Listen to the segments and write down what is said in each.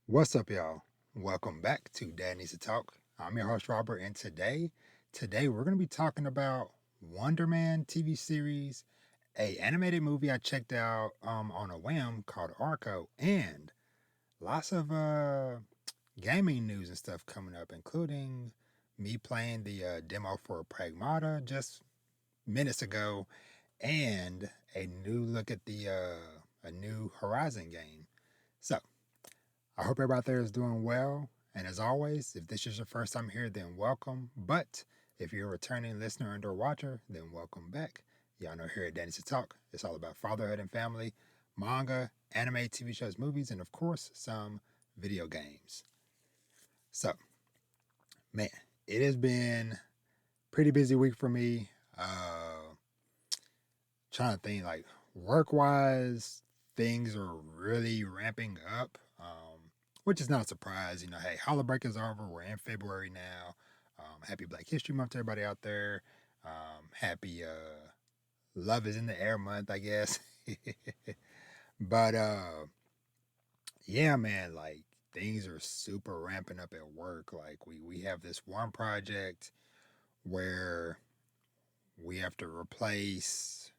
What's up, y'all? Welcome back to Dad Needs to Talk. I'm your host, Robert, and today we're going to be talking about Wonder Man TV series, a animated movie I checked out on a whim called Arco, and lots of gaming news and stuff coming up, including me playing the demo for Pragmata just minutes ago, and a new look at the a new Horizon game. So I hope everybody out there is doing well. And as always, if this is your first time here, then welcome. But if you're a returning listener and or watcher, then welcome back. Y'all know here at Danny to Talk, it's all about fatherhood and family, manga, anime, TV shows, movies, and of course, some video games. So, man, it has been a pretty busy week for me. Trying to think like work wise, things are really ramping up, which is not a surprise. Hey, holiday break is over. We're in February now. Happy Black History Month to everybody out there. Happy Love is in the Air Month, I guess. But yeah, man, like things are super ramping up at work. Like we have this one project where we have to replace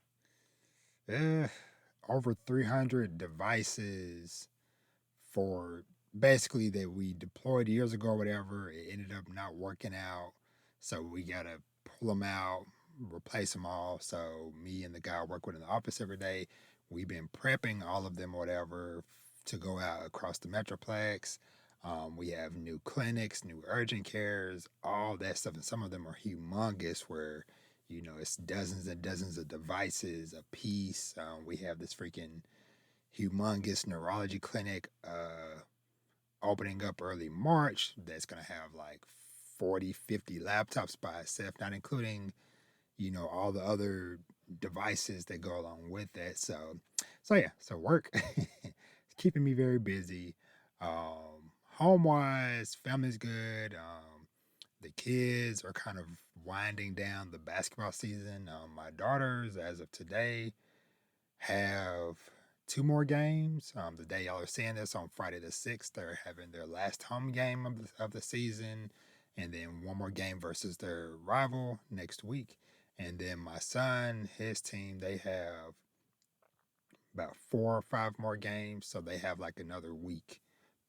uh, over 300 devices for basically that we deployed years ago or whatever. It ended up not working out. So we got to pull them out, replace them all. So me and the guy I work with in the office every day, we've been prepping all of them or whatever to go out across the Metroplex. We have new clinics, new urgent cares, all that stuff. And some of them are humongous where, it's dozens and dozens of devices a piece. We have this freaking humongous neurology clinic opening up early March that's going to have like 40, 50 laptops by itself, not including, all the other devices that go along with that. So yeah, so work it's keeping me very busy. Home wise, family's good. The kids are kind of winding down the basketball season. My daughters, as of today, have two more games. The day y'all are seeing this on Friday the 6th, they're having their last home game of the season, and then one more game versus their rival next week. And then my son, his team, they have about 4 or 5 more games, so they have like another week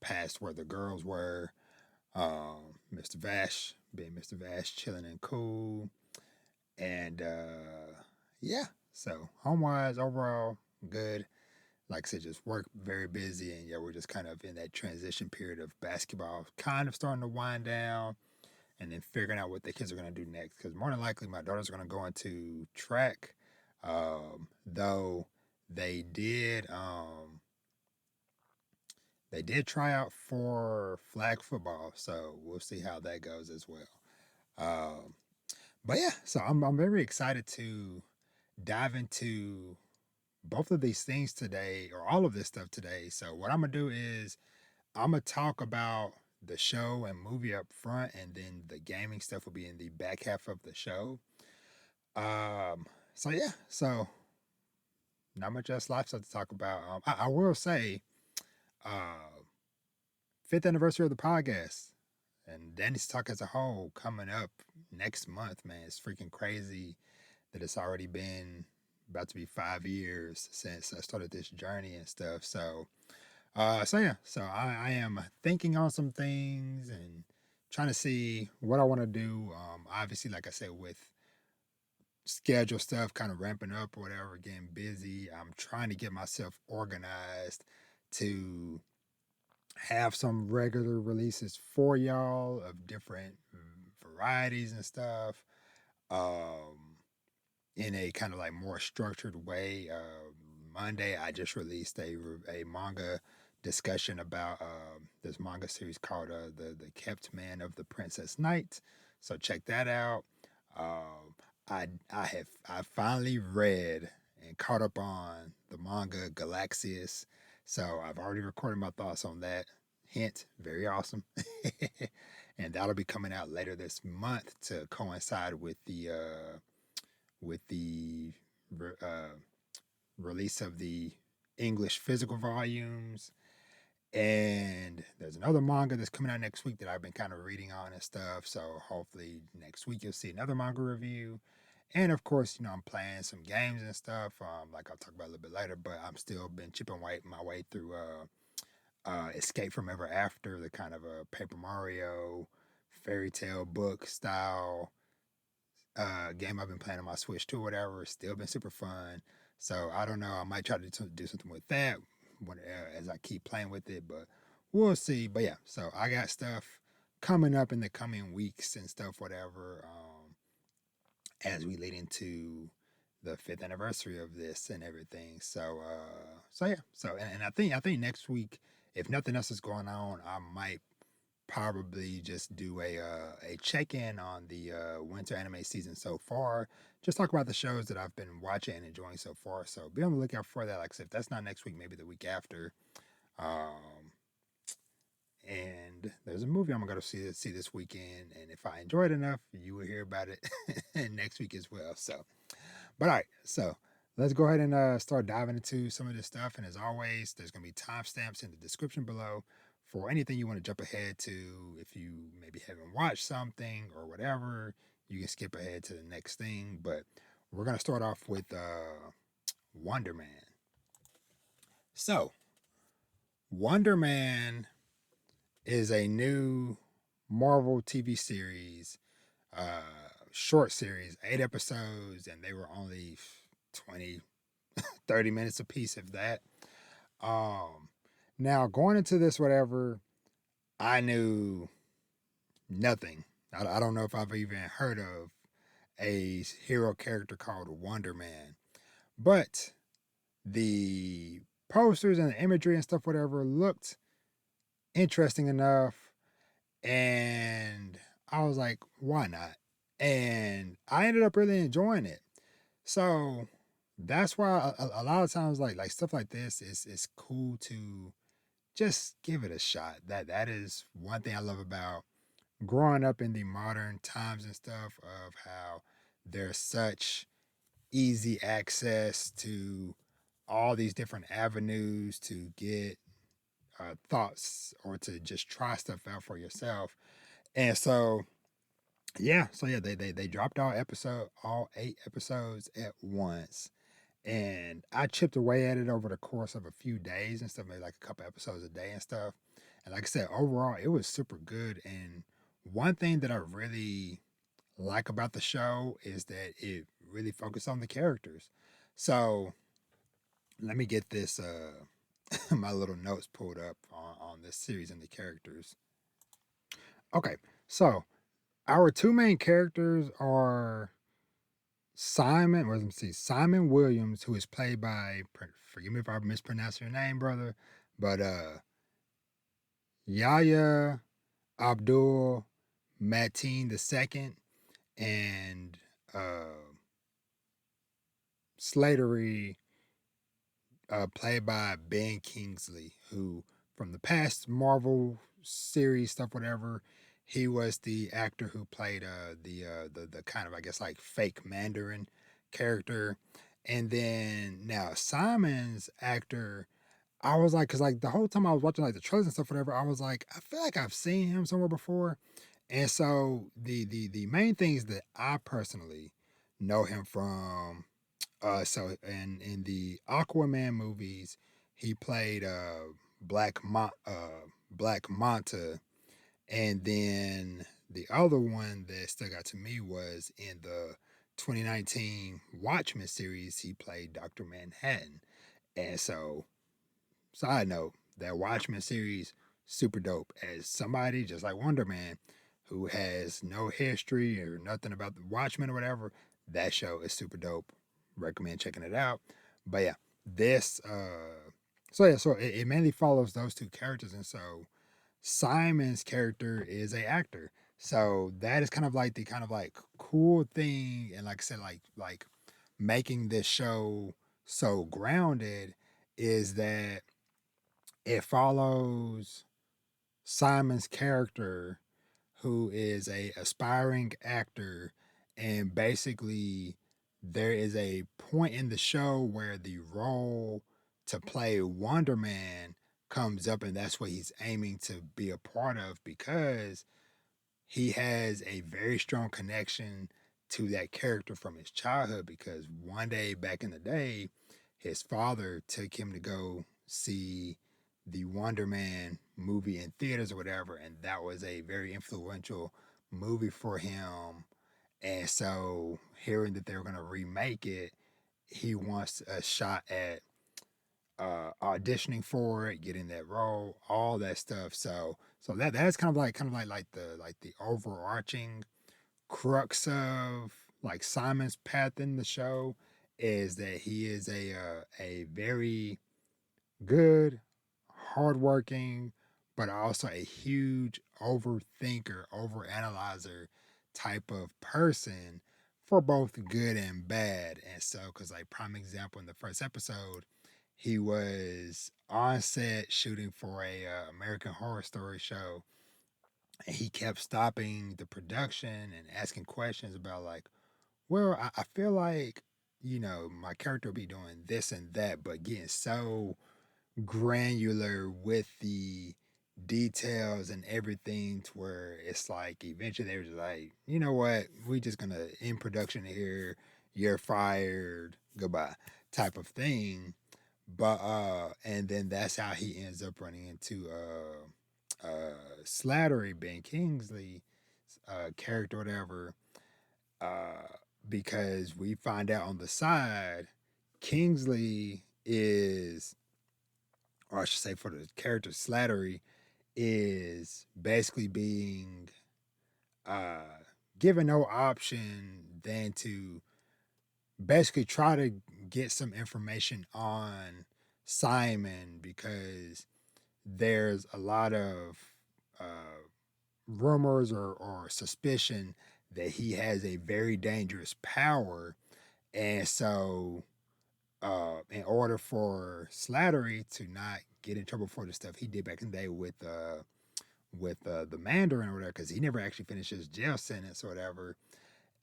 past where the girls were. Mr. Vash being Mr. Vash, chilling and cool, and yeah. So home wise, overall good. Like I said, just work very busy, and yeah, we're just kind of in that transition period of basketball, kind of starting to wind down, and then figuring out what the kids are going to do next. Because more than likely, my daughters are going to go into track, though they did they did try out for flag football, so we'll see how that goes as well. Um, but yeah, so I'm very excited to dive into both of these things today, or all of this stuff today. So what I'm gonna do is I'm gonna talk about the show and movie up front, and then the gaming stuff will be in the back half of the show. So yeah, so not much else life stuff to talk about. I will say, uh, fifth anniversary of the podcast and Danny's Talk as a whole coming up next month. Man, it's freaking crazy that it's already been about to be 5 years since I started this journey and stuff. So yeah, so I am thinking on some things and trying to see what I want to do. Obviously, like I said, with schedule stuff kind of ramping up or whatever, getting busy, I'm trying to get myself organized to have some regular releases for y'all of different varieties and stuff. Um, in a kind of like more structured way. Monday, I just released a manga discussion about this manga series called the Kept Man of the Princess Knight. So check that out. Um, I finally read and caught up on the manga Galaxius. So I've already recorded my thoughts on that. Hint, very awesome. And that'll be coming out later this month to coincide with the uh, release of the English physical volumes. And there's another manga that's coming out next week that I've been kind of reading on and stuff. So hopefully next week you'll see another manga review. And of course, I'm playing some games and stuff. Like I'll talk about a little bit later, but I'm still been chipping away my way through Escape from Ever After, the kind of a Paper Mario fairy tale book style game I've been playing on my Switch too, whatever. It's still been super fun. So I don't know. I might try to do something with that as I keep playing with it, but we'll see. But yeah, so I got stuff coming up in the coming weeks and stuff, whatever. As we lead into the 5th anniversary of this and everything. So yeah. So and I think next week, if nothing else is going on, I might probably just do a check in on the winter anime season so far. Just talk about the shows that I've been watching and enjoying so far. So be on the lookout for that. Like I said, if that's not next week, maybe the week after. Um, and there's a movie I'm gonna go see this weekend, and if I enjoy it enough, you will hear about it next week as well. So, but all right, so let's go ahead and start diving into some of this stuff. And as always, there's gonna be timestamps in the description below for anything you want to jump ahead to. If you maybe haven't watched something or whatever, you can skip ahead to the next thing. But we're gonna start off with Wonder Man. So, Wonder Man is a new Marvel TV series, uh, short series, 8 episodes, and they were only 20, 30 minutes a piece, if that. Um, Now, going into this, whatever, I knew nothing. I don't know if I've even heard of a hero character called Wonder Man, but the posters and the imagery and stuff, whatever, looked interesting enough. And I was like, why not? And I ended up really enjoying it. So that's why a lot of times like stuff like this is cool to just give it a shot. That is one thing I love about growing up in the modern times and stuff, of how there's such easy access to all these different avenues to get thoughts or to just try stuff out for yourself. And so they dropped all 8 episodes at once. And I chipped away at it over the course of a few days and stuff, maybe like a couple episodes a day and stuff. And like I said, overall, it was super good. And one thing that I really like about the show is that it really focused on the characters. So let me get this my little notes pulled up on this series and the characters. Okay, so our two main characters are Simon Williams, who is played by, forgive me if I mispronounce your name, brother, but Yahya Abdul Mateen II, and Slatery, played by Ben Kingsley, who from the past Marvel series stuff, whatever, he was the actor who played the kind of, I guess, like fake Mandarin character. And then now Simon's actor, I was like, because like the whole time I was watching like the trailers and stuff, whatever, I was like, I feel like I've seen him somewhere before. And so the main things that I personally know him from, so in the Aquaman movies, he played Black Manta, and then the other one that stuck out to me was in the 2019 Watchmen series, he played Doctor Manhattan. And so, side note, that Watchmen series, super dope. As somebody just like Wonder Man, who has no history or nothing about the Watchmen or whatever, that show is super dope. Recommend checking it out. But yeah, this so it mainly follows those two characters, and so Simon's character is a actor. So that is kind of like the kind of like cool thing, and like I said, like making this show so grounded is that it follows Simon's character, who is a aspiring actor, and basically there is a point in the show where the role to play Wonder Man comes up, and that's what he's aiming to be a part of, because he has a very strong connection to that character from his childhood. Because one day back in the day, his father took him to go see the Wonder Man movie in theaters or whatever, and that was a very influential movie for him. And so, hearing that they were going to remake it, he wants a shot at auditioning for it, getting that role, all that stuff. So that's kind of like the overarching crux of like Simon's path in the show, is that he is a very good, hardworking, but also a huge overthinker, overanalyzer type of person, for both good and bad. And so, because like prime example, in the first episode, he was on set shooting for a American Horror Story show, and he kept stopping the production and asking questions about like, well, I feel like, my character will be doing this and that, but getting so granular with the details and everything, to where it's like eventually they were just like, you know what, we just gonna end production here, you're fired, goodbye, type of thing. But and then that's how he ends up running into Slattery, Ben Kingsley character, whatever, uh because we find out on the side, Kingsley is, or I should say for the character Slattery, is basically being uh, given no option than to basically try to get some information on Simon, because there's a lot of uh, rumors or suspicion that he has a very dangerous power. And so, in order for Slattery to not get in trouble for the stuff he did back in the day with the Mandarin or whatever, because he never actually finished his jail sentence or whatever.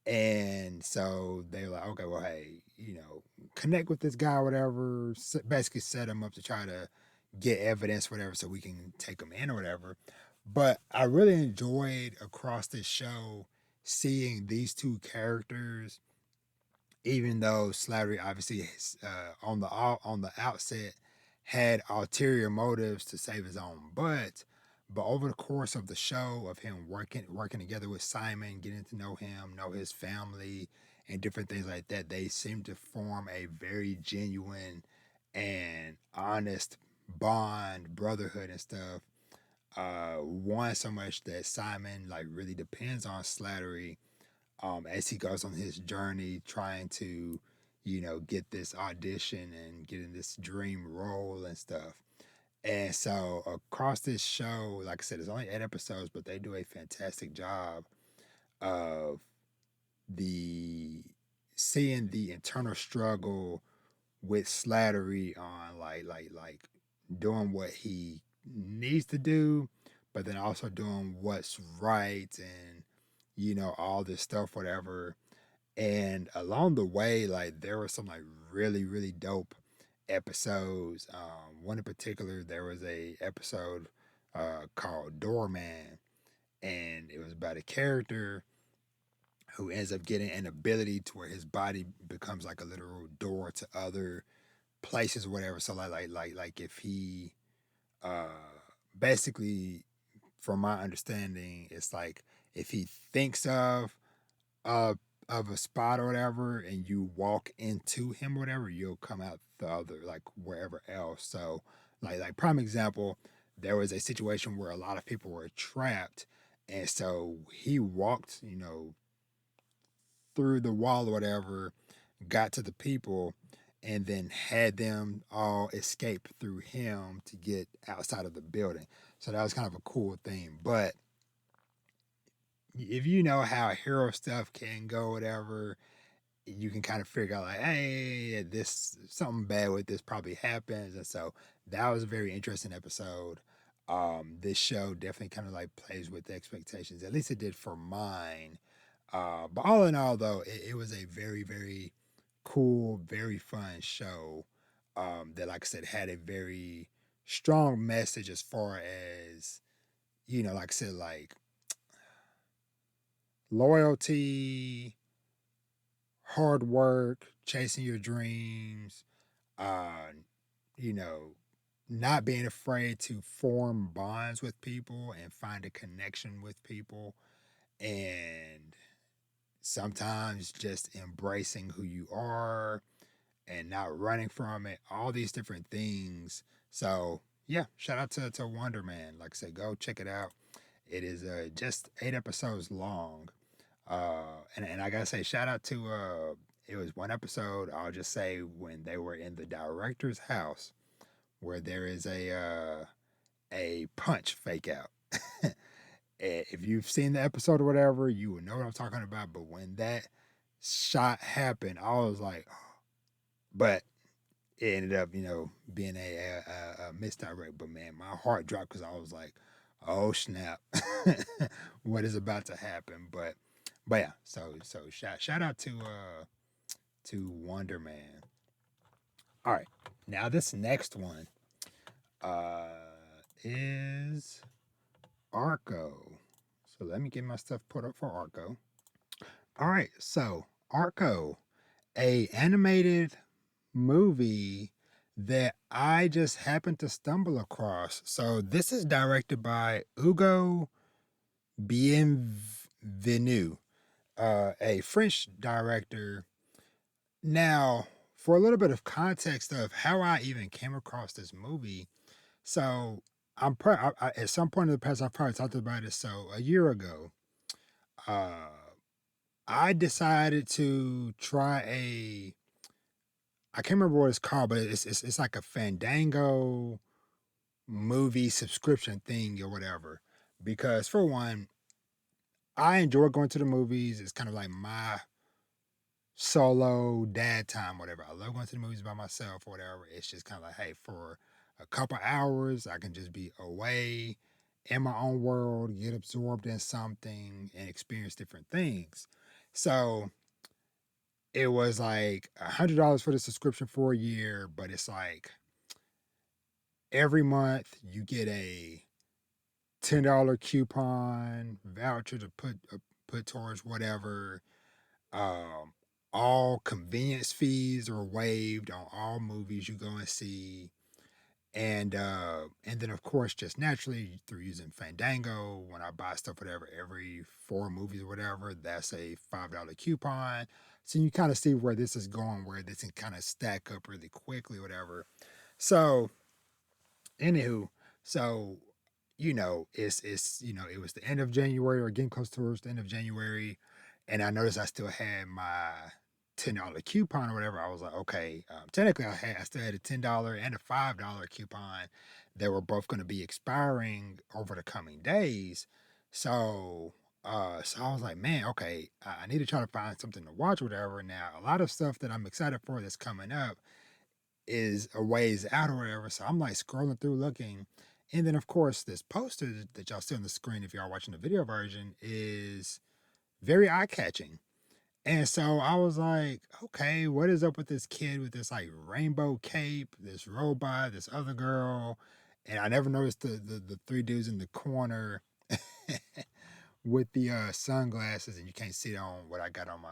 And so they were like, okay, well, hey, connect with this guy or whatever. Basically, set him up to try to get evidence, whatever, so we can take him in or whatever. But I really enjoyed across this show seeing these two characters, even though Slattery obviously on the outset had ulterior motives to save his own butt. But over the course of the show, of him working together with Simon, getting to know him, know his family, and different things like that, they seem to form a very genuine and honest bond, brotherhood, and stuff. One, so much that Simon like really depends on Slattery as he goes on his journey trying to, get this audition and getting this dream role and stuff. And so across this show, like I said, it's only 8 episodes, but they do a fantastic job of the seeing the internal struggle with Slattery on like doing what he needs to do, but then also doing what's right, and all this stuff, whatever. And along the way, like there were some like really really dope episodes. One in particular, there was a episode called Doorman, and it was about a character who ends up getting an ability to where his body becomes like a literal door to other places or whatever. So like if he uh basically, from my understanding, it's like if he thinks uh of a spot or whatever, and you walk into him or whatever, you'll come out the other, like wherever else. So like prime example, there was a situation where a lot of people were trapped, and so he walked, through the wall or whatever, got to the people, and then had them all escape through him to get outside of the building. So that was kind of a cool thing. But if you know how hero stuff can go, whatever, you can kind of figure out like, hey, this something bad with this probably happens. And so that was a very interesting episode. This show definitely kind of like plays with the expectations. At least it did for mine. But all in all, though, it was a very, very cool, very fun show. That, like I said, had a very strong message as far as, like I said, like loyalty, hard work, chasing your dreams, uh, you know, not being afraid to form bonds with people and find a connection with people, and sometimes just embracing who you are and not running from it, all these different things. So, yeah, shout out to Wonder Man. Like I said, go check it out. It is just 8 episodes long. And I gotta say, shout out to it was one episode. I'll just say when they were in the director's house, where there is a punch fake out. If you've seen the episode or whatever, you would know what I'm talking about. But when that shot happened, I was like, but it ended up, being a misdirect. But man, my heart dropped because I was like, oh snap, what is about to happen? But yeah, so shout out to Wonder Man. All right, now this next one uh is Arco. So let me get my stuff put up for Arco. All right, so Arco, a animated movie that I just happened to stumble across. So this is directed by Hugo Bienvenu, a French director. Now, for a little bit of context of how I even came across this movie, so at some point in the past I've probably talked about it. So a year ago, uh, I decided to try I can't remember what it's called, but it's like a Fandango movie subscription thing or whatever. Because for one, I enjoy going to the movies. It's kind of like my solo dad time, whatever. I love going to the movies by myself or whatever. It's just kind of like, hey, for a couple hours, I can just be away in my own world, get absorbed in something, and experience different things. So it was like $100 for the subscription for a year, but it's like every month you get a $10 coupon voucher to put towards whatever. Um, all convenience fees are waived on all movies you go and see. And then of course just naturally through using Fandango, when I buy stuff whatever every 4 movies or whatever, that's a $5 coupon. So you kind of see where this is going, where this can kind of stack up really quickly, whatever. So anywho, so it was the end of January or getting close towards the end of January, and I noticed I still had my $10 coupon or whatever. I was like, okay, technically I still had a $10 and a $5 coupon that were both going to be expiring over the coming days. So I was like, man, okay, I need to try to find something to watch, or whatever. Now, a lot of stuff that I'm excited for that's coming up is a ways out or whatever. So I'm like scrolling through looking. And then of course this poster that y'all see on the screen if y'all watching the video version is very eye-catching. And so I was like, okay, what is up with this kid with this like rainbow cape, this robot, this other girl? And I never noticed the 3 dudes in the corner with the sunglasses, and you can't see it on what I got on my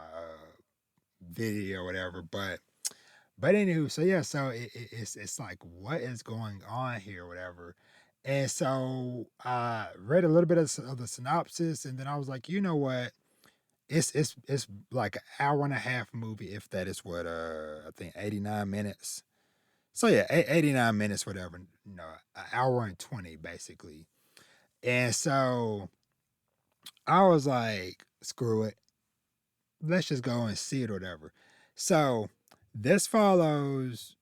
video or whatever. But anywho, so yeah, so it's like what is going on here, whatever. And so I read a little bit of the synopsis, and then I was like, you know what? It's like an hour and a half movie, if that is what I think 89 minutes. So yeah, 89 minutes, whatever. An hour and 20 basically. And so I was like, screw it, let's just go and see it or whatever. So this follows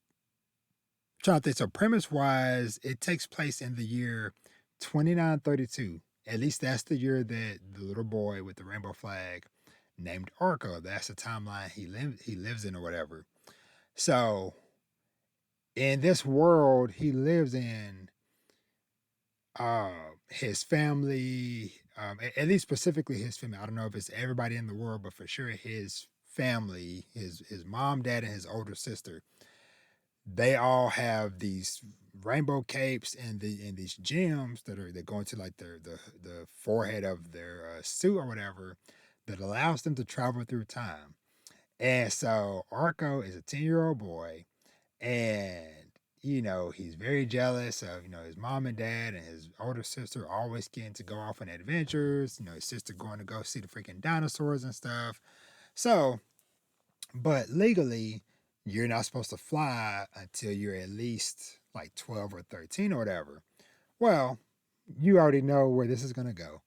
trying to think. So premise wise, it takes place in the year 2932. At least that's the year that the little boy with the rainbow flag named Arco. That's the timeline he lives in or whatever. So in this world he lives in, his family, at least specifically his family. I don't know if it's everybody in the world, but for sure his family, his mom, dad, and his older sister, they all have these rainbow capes and these gems that go into like the forehead of their suit or whatever that allows them to travel through time. And so Arco is a 10-year-old boy, and he's very jealous of his mom and dad and his older sister always getting to go off on adventures. His sister going to go see the freaking dinosaurs and stuff. So, but legally, you're not supposed to fly until you're at least like 12 or 13 or whatever. Well, you already know where this is going to go.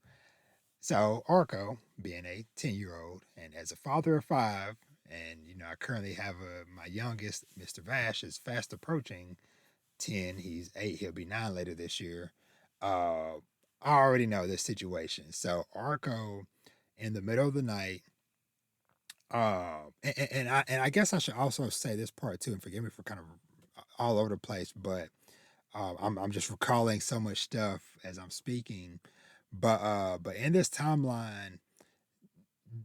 So, Arco, being a 10-year-old, and as a father of five, and I currently have my youngest, Mr. Vash, is fast approaching 10. He's 8. He'll be 9 later this year. I already know this situation. So, Arco, in the middle of the night, and I guess I should also say this part too, and forgive me for kind of all over the place, but I'm just recalling so much stuff as I'm speaking. But in this timeline,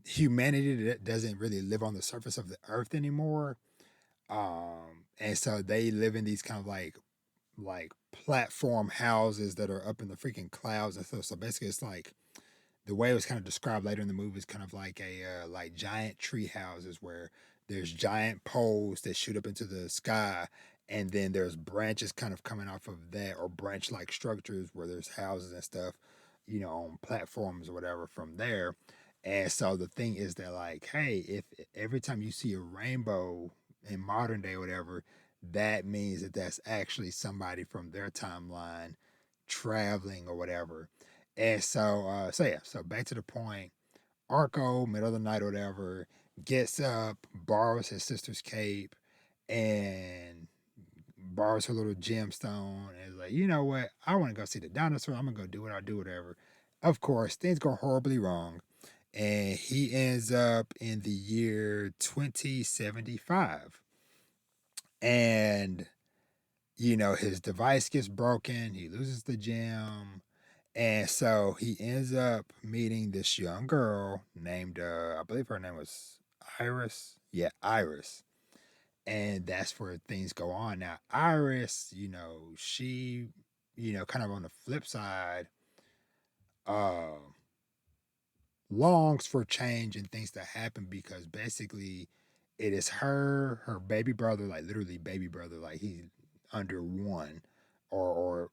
humanity doesn't really live on the surface of the earth anymore. And so they live in these kind of like platform houses that are up in the freaking clouds and stuff. So basically, it's like the way it was kind of described later in the movie is kind of like a like giant tree houses where there's giant poles that shoot up into the sky, and then there's branches kind of coming off of that, or branch like structures where there's houses and stuff, on platforms or whatever from there. And so the thing is that, like, hey, if every time you see a rainbow in modern day or whatever, that means that that's actually somebody from their timeline traveling or whatever. And so yeah, so back to the point. Arco, middle of the night or whatever, gets up, borrows his sister's cape, and borrows her little gemstone, and is like, you know what? I want to go see the dinosaur. I'm gonna go do it. I'll do whatever. Of course, things go horribly wrong, and he ends up in the year 2075, and his device gets broken. He loses the gem. And so he ends up meeting this young girl named, I believe her name was Iris. Yeah, Iris. And that's where things go on. Now, Iris, she, kind of on the flip side, uh, longs for change and things to happen because basically it is her baby brother, like literally baby brother, like he's under one or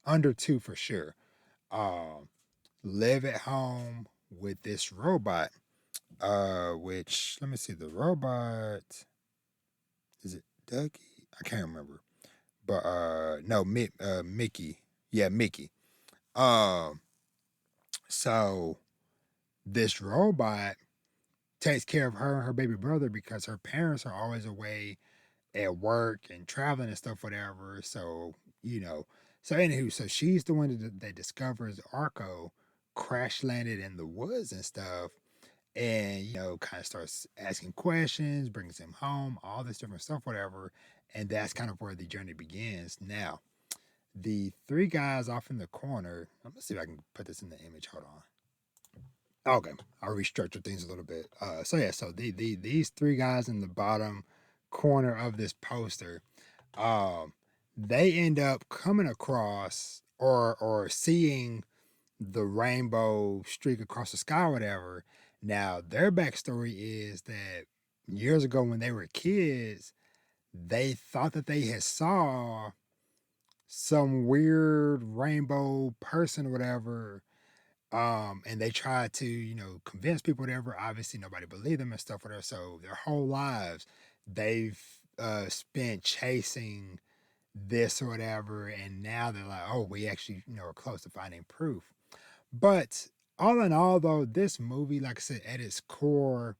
under two for sure. Um, Live at home with this robot, which let me see, the robot is it Dougie? I can't remember, but no, Mickey, yeah, Mickey. Um, so this robot takes care of her and her baby brother because her parents are always away at work and traveling and stuff, whatever. So you know, so anywho, so she's the one that discovers Arco crash landed in the woods and stuff, and kind of starts asking questions, brings him home, all this different stuff, whatever. And that's kind of where the journey begins. Now, the three guys off in the corner. Let me see if I can put this in the image. Hold on. Okay, I'll restructure things a little bit. So yeah, so these three guys in the bottom corner of this poster, um, they end up coming across or seeing the rainbow streak across the sky, or whatever. Now, their backstory is that years ago when they were kids, they thought that they had saw some weird rainbow person, or whatever. And they tried to, convince people, whatever. Obviously, nobody believed them and stuff, whatever. So their whole lives, they've spent chasing this or whatever, and now they're like, oh, we actually, are close to finding proof. But all in all, though, this movie, like I said, at its core,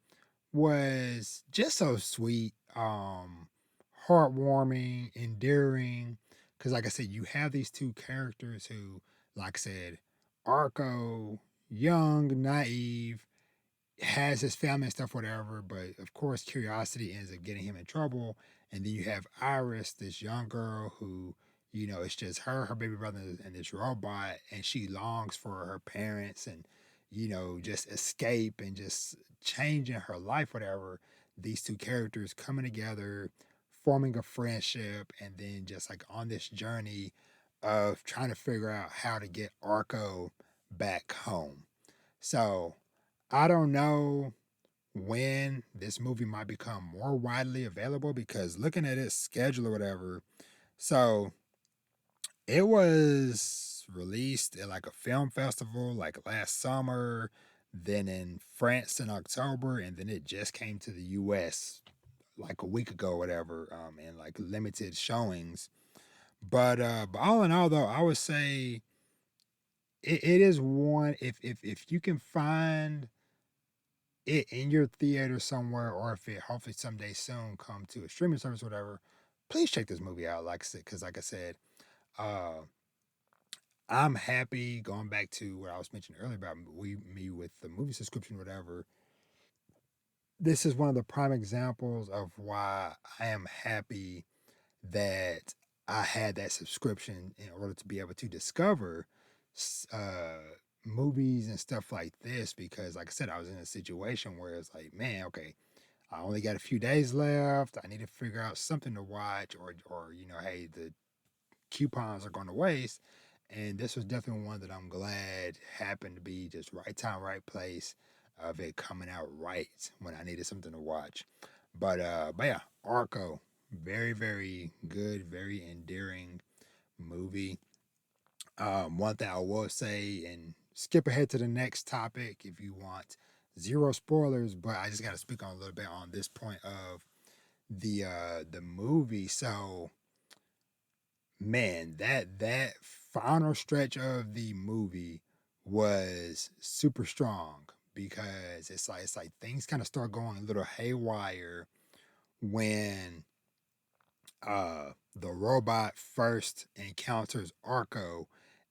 was just so sweet, heartwarming, endearing. Because, like I said, you have these two characters who, like I said, Arco, young, naive, has his family and stuff, whatever. But of course, curiosity ends up getting him in trouble. And then you have Iris, this young girl who, it's just her baby brother, and this robot, and she longs for her parents and, just escape and just changing her life, whatever. These two characters coming together forming a friendship, and then just like on this journey of trying to figure out how to get Arco back home. So I don't know when this movie might become more widely available, because looking at its schedule or whatever, so it was released at like a film festival like last summer, then in France in October, and then it just came to the US like a week ago or whatever, and like limited showings. But all in all though, I would say it is one, if you can find it in your theater somewhere, or if it hopefully someday soon come to a streaming service or whatever, please check this movie out. Like I said, because like I said, uh, I'm happy, going back to what I was mentioning earlier about me with the movie subscription, whatever. This is one of the prime examples of why I am happy that I had that subscription in order to be able to discover uh, movies and stuff like this. Because, like I said, I was in a situation where it's like, man, okay, I only got a few days left. I need to figure out something to watch, or hey, the coupons are going to waste. And this was definitely one that I'm glad happened to be just right time, right place, of it coming out right when I needed something to watch. But yeah, Arco, very very good, very endearing movie. One thing I will say, and skip ahead to the next topic if you want zero spoilers, but I just got to speak on a little bit on this point of the movie. So man, that final stretch of the movie was super strong, because it's like things kind of start going a little haywire when the robot first encounters Arco,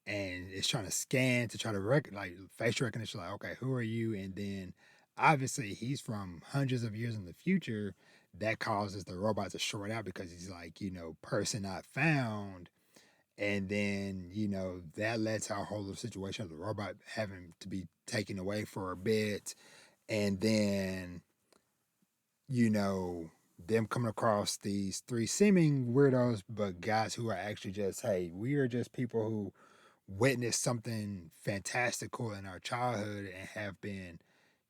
and it's trying to scan to try to like facial recognition, like, okay, who are you? And then obviously he's from hundreds of years in the future. That causes the robot to short out, because he's like, person not found. And then that led to a whole little situation of the robot having to be taken away for a bit, and then you know them coming across these three seeming weirdos, but guys who are actually just, hey, we are just people who witnessed something fantastical in our childhood and have been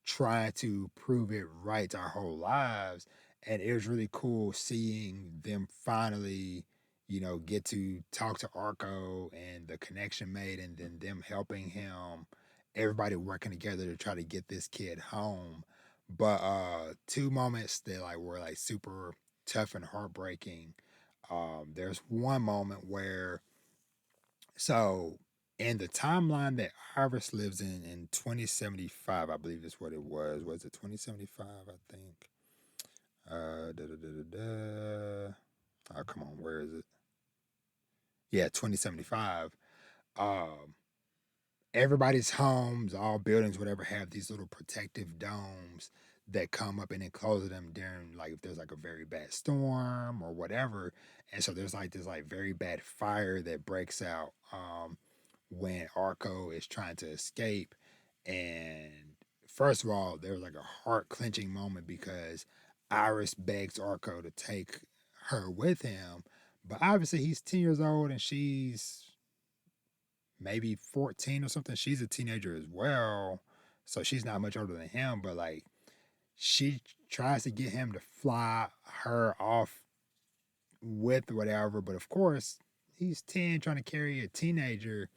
trying to prove it right our whole lives. And it was really cool seeing them finally, get to talk to Arco and the connection made, and then them helping him, everybody working together to try to get this kid home. But two moments that like were like super tough and heartbreaking. There's one moment where, so in the timeline that Iris lives in 2075, I believe is what it was. Was it 2075? I think. Da, da, da, da, da. Oh, come on, where is it? Yeah, 2075. Um, Everybody's homes, all buildings, whatever, have these little protective domes that come up and enclose them during, like, if there's like a very bad storm or whatever. And so there's like this like very bad fire that breaks out when Arco is trying to escape. And first of all, there was like a heart clenching moment, because Iris begs Arco to take her with him, but obviously he's 10 years old and she's maybe 14 or something. She's a teenager as well. So she's not much older than him, but like she tries to get him to fly her off with whatever. But of course, he's 10 trying to carry a teenager.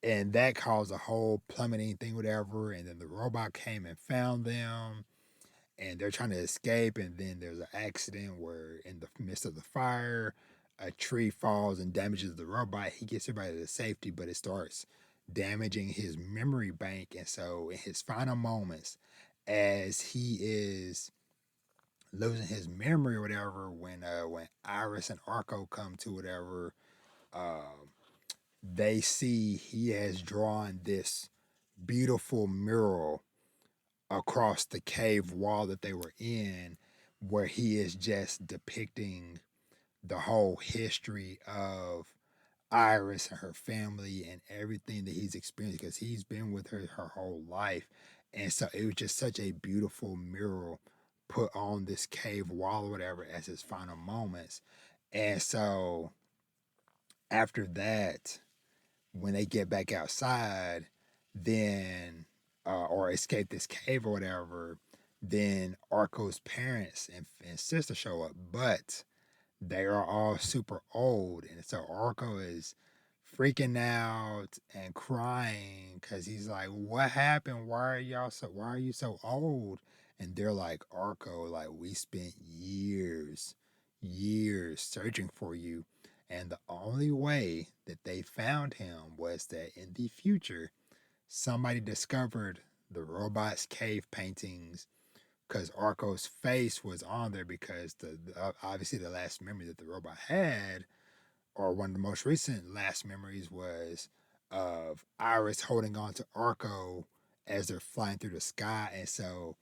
And that caused a whole plummeting thing, whatever. And then the robot came and found them, and they're trying to escape. And then there's an accident where, in the midst of the fire, a tree falls and damages the robot. He gets everybody to safety, but it starts damaging his memory bank. And so, in his final moments, as he is losing his memory or whatever, when Iris and Arco come to whatever, um, they see he has drawn this beautiful mural across the cave wall that they were in, where he is just depicting the whole history of Iris and her family and everything that he's experienced, because he's been with her whole life. And so it was just such a beautiful mural put on this cave wall or whatever as his final moments. And so after that, when they get back outside, then or escape this cave or whatever, then Arco's parents and sister show up, but they are all super old, and so Arco is freaking out and crying because he's like, "What happened? Why are you so old?" And they're like, "Arco, like we spent years searching for you, and the only way that they found him was that in the future, somebody discovered the robot's cave paintings because Arco's face was on there because obviously the last memory that the robot had, or one of the most recent last memories, was of Iris holding on to Arco as they're flying through the sky, and so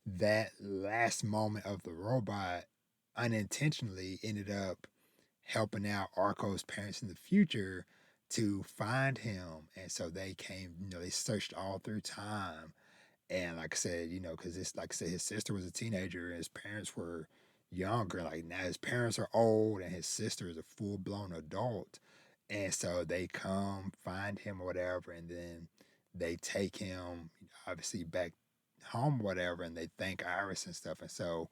that last moment of the robot unintentionally ended up helping out Arco's parents in the future to find him, and so they came, they searched all through time. And like I said, because it's like I said, his sister was a teenager and his parents were younger. Like now his parents are old and his sister is a full blown adult. And so they come find him or whatever, and then they take him obviously back home or whatever, and they thank Iris and stuff. And so,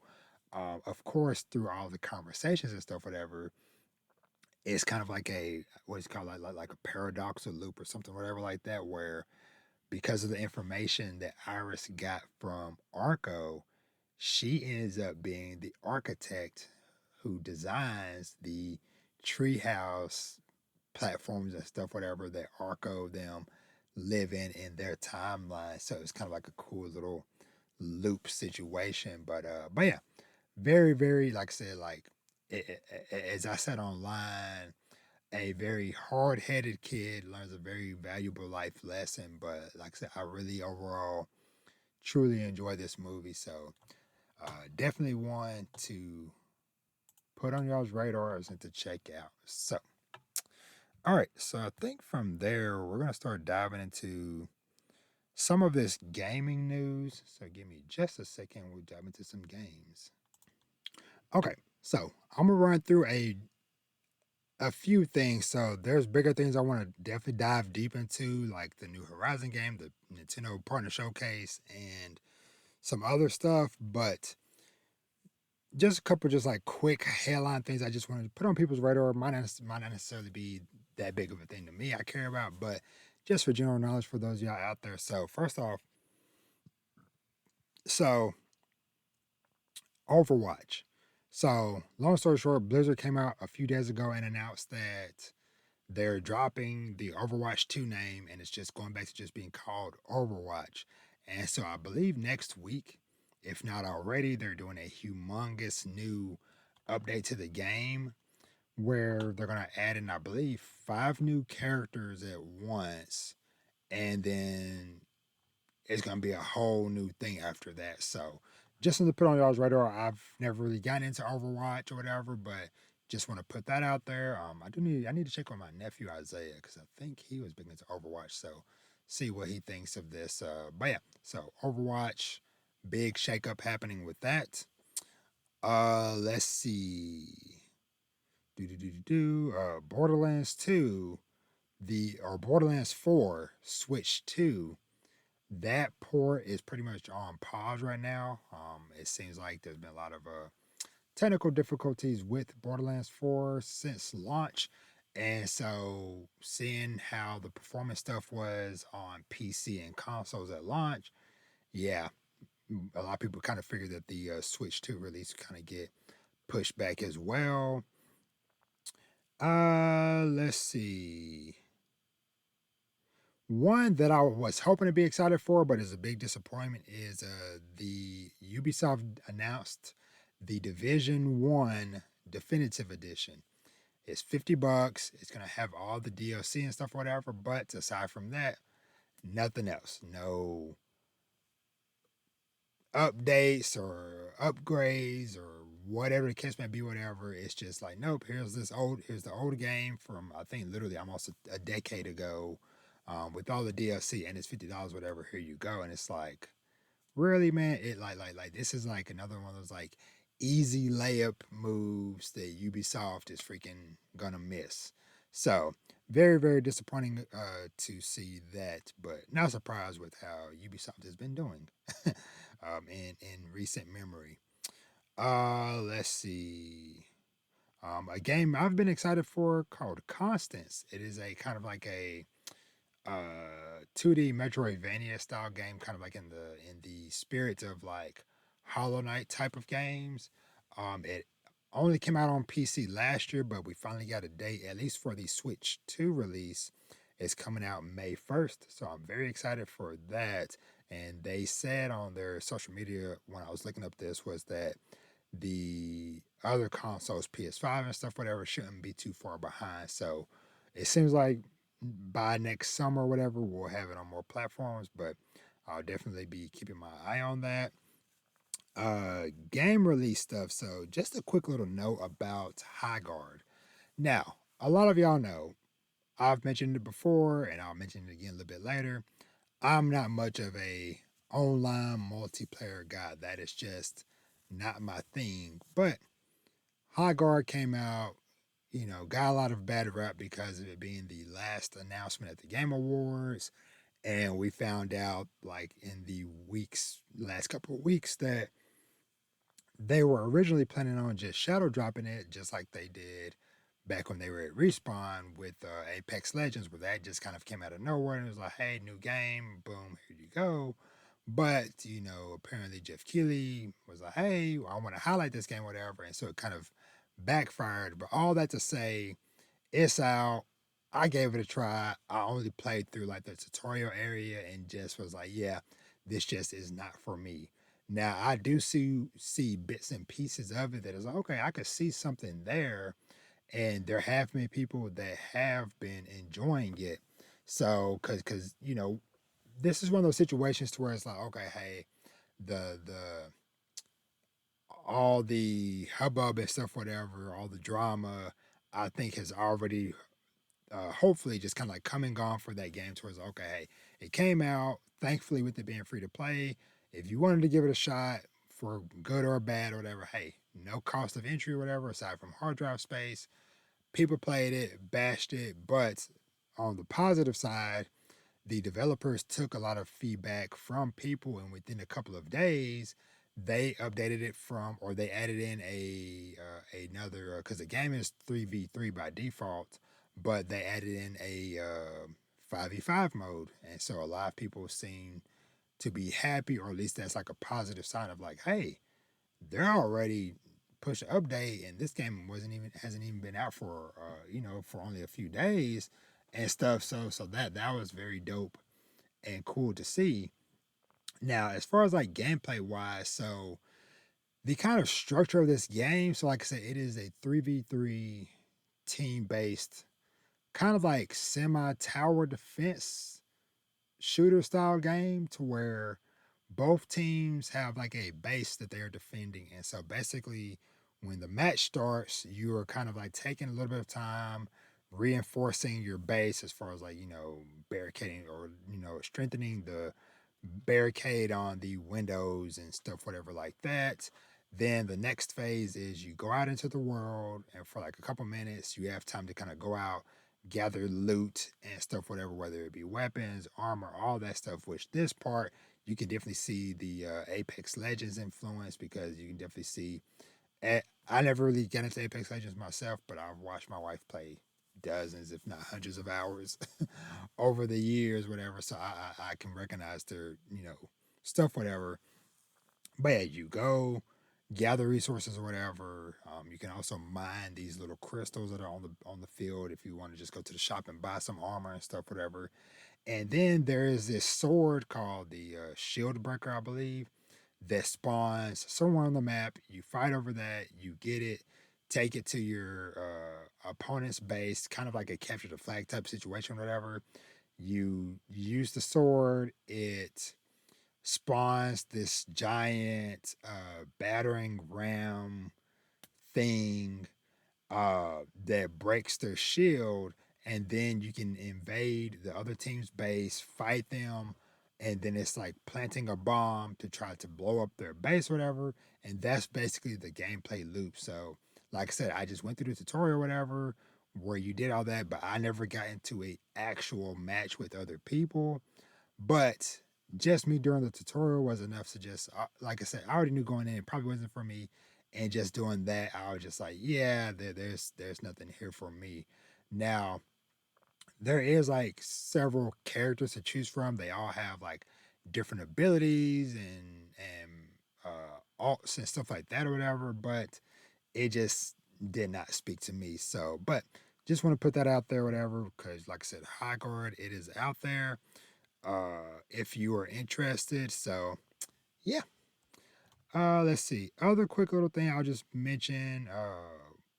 of course, through all the conversations and stuff, whatever, it's kind of like a what's called like a paradoxical loop or something, whatever like that, where because of the information that Iris got from Arco, she ends up being the architect who designs the treehouse platforms and stuff, whatever that Arco them live in their timeline. So it's kind of like a cool little loop situation. But yeah, very very like I said, like as I said online, a very hard-headed kid learns a very valuable life lesson. But like I said, I really overall truly enjoy this movie. So definitely one to put on y'all's radars and to check out. So all right, so I think from there we're gonna start diving into some of this gaming news. So give me just a second. We'll dive into some games. Okay, so I'm gonna run through a few things. So there's bigger things I want to definitely dive deep into, like the new Horizon game, the Nintendo Partner Showcase, and some other stuff. But just a couple, just like quick headline things I just wanted to put on people's radar. Might not necessarily be that big of a thing to me. I care about, but just for general knowledge for those of y'all out there. So first off, so Overwatch. So long story short, Blizzard came out a few days ago and announced that they're dropping the Overwatch 2 name and it's just going back to just being called Overwatch. And so I believe next week, if not already, they're doing a humongous new update to the game where they're going to add in, I believe, 5 new characters at once. And then it's going to be a whole new thing after that. So just to put on y'all's radar, I've never really gotten into Overwatch or whatever, but just want to put that out there. I need to check on my nephew Isaiah because I think he was big into Overwatch. So see what he thinks of this. But yeah, so Overwatch, big shakeup happening with that. Let's see. Borderlands 2, or Borderlands 4 Switch 2, that port is pretty much on pause right now. It seems like there's been a lot of technical difficulties with Borderlands 4 since launch. And so, seeing how the performance stuff was on PC and consoles at launch, yeah, a lot of people kind of figured that the Switch 2 release kind of get pushed back as well. Let's see. One that I was hoping to be excited for, but is a big disappointment, is the Ubisoft announced the Division 1 Definitive Edition. It's $50. It's gonna have all the DLC and stuff, whatever. But aside from that, nothing else. No updates or upgrades or whatever the case may be. Whatever. It's just like, nope. Here's the old game from I think literally almost a decade ago, with all the DLC, and it's $50. Whatever. Here you go. And it's like, really, man, it like this is like another one of those like easy layup moves that Ubisoft is freaking gonna miss. So very disappointing to see that, but not surprised with how Ubisoft has been doing in recent memory. Let's see. A game I've been excited for called Constance. It is a kind of like a 2D Metroidvania style game, kind of like in the spirit of like Hollow Knight type of games. It only came out on PC last year, but we finally got a date, at least for the Switch 2 release. It's coming out May 1st, so I'm very excited for that. And they said on their social media when I was looking up this was that the other consoles, PS5 and stuff, whatever, shouldn't be too far behind. So it seems like by next summer or whatever, we'll have it on more platforms, but I'll definitely be keeping my eye on that. Game release stuff. So just a quick little note about High Guard. Now, a lot of y'all know I've mentioned it before, and I'll mention it again a little bit later. I'm not much of a online multiplayer guy. That is just not my thing. But High Guard came out, got a lot of bad rap because of it being the last announcement at the Game Awards. And we found out, like, in the last couple of weeks, that they were originally planning on just shadow dropping it, just like they did back when they were at Respawn with Apex Legends, where that just kind of came out of nowhere and it was like, hey, new game, boom, here you go. But, apparently Jeff Keighley was like, hey, I want to highlight this game, whatever. And so it kind of backfired. But all that to say, it's out. I gave it a try. I only played through like the tutorial area and just was like, yeah, this just is not for me. Now I do see bits and pieces of it that is like, okay, I could see something there, and there have been people that have been enjoying it. So, cause this is one of those situations to where it's like, okay, hey, the all the hubbub and stuff, whatever, all the drama, I think has already hopefully just kind of like come and gone for that game towards okay, hey, it came out. Thankfully, with it being free to play, if you wanted to give it a shot for good or bad or whatever, hey, no cost of entry or whatever aside from hard drive space. People played it, bashed it, but on the positive side, the developers took a lot of feedback from people, and within a couple of days, they updated it from, or they added in another because the game is 3v3 by default, but they added in a 5v5 mode, and so a lot of people seem to be happy, or at least that's like a positive sign of like, hey, they're already push an update, and this game wasn't even hasn't even been out for for only a few days and stuff. So that was very dope and cool to see. Now, as far as like gameplay wise, so the kind of structure of this game, so like I said, it is a 3v3 team based kind of like semi tower defense shooter style game to where both teams have like a base that they're defending. And so basically, when the match starts, you are kind of like taking a little bit of time reinforcing your base as far as like, barricading or, strengthening the barricade on the windows and stuff, whatever like that. Then the next phase is you go out into the world, and for like a couple minutes, you have time to kind of go out, gather loot and stuff, whatever, whether it be weapons, armor, all that stuff. Which this part you can definitely see the Apex Legends influence because you can definitely see. I never really got into Apex Legends myself, but I've watched my wife play dozens, if not hundreds of hours over the years, whatever. So I can recognize their, stuff, whatever. But yeah, you go gather resources or whatever. You can also mine these little crystals that are on the field if you want to just go to the shop and buy some armor and stuff, whatever. And then there is this sword called the Shield Breaker, I believe, that spawns somewhere on the map. You fight over that, you get it, take it to your opponent's base, kind of like a capture the flag type situation, whatever. You use the sword, it spawns this giant battering ram thing that breaks their shield, and then you can invade the other team's base, fight them, and then it's like planting a bomb to try to blow up their base or whatever, and that's basically the gameplay loop. So, like I said, I just went through the tutorial or whatever where you did all that, but I never got into a actual match with other people. But just me during the tutorial was enough to just, like I said, I already knew going in it probably wasn't for me, and just doing that, I was just like, yeah, there's nothing here for me. Now there is like several characters to choose from. They all have like different abilities and alts and stuff like that or whatever. But it just did not speak to me. So, but just want to put that out there, whatever, because like I said, High Guard, it is out there. If you are interested. So yeah. Let's see. Other quick little thing I'll just mention.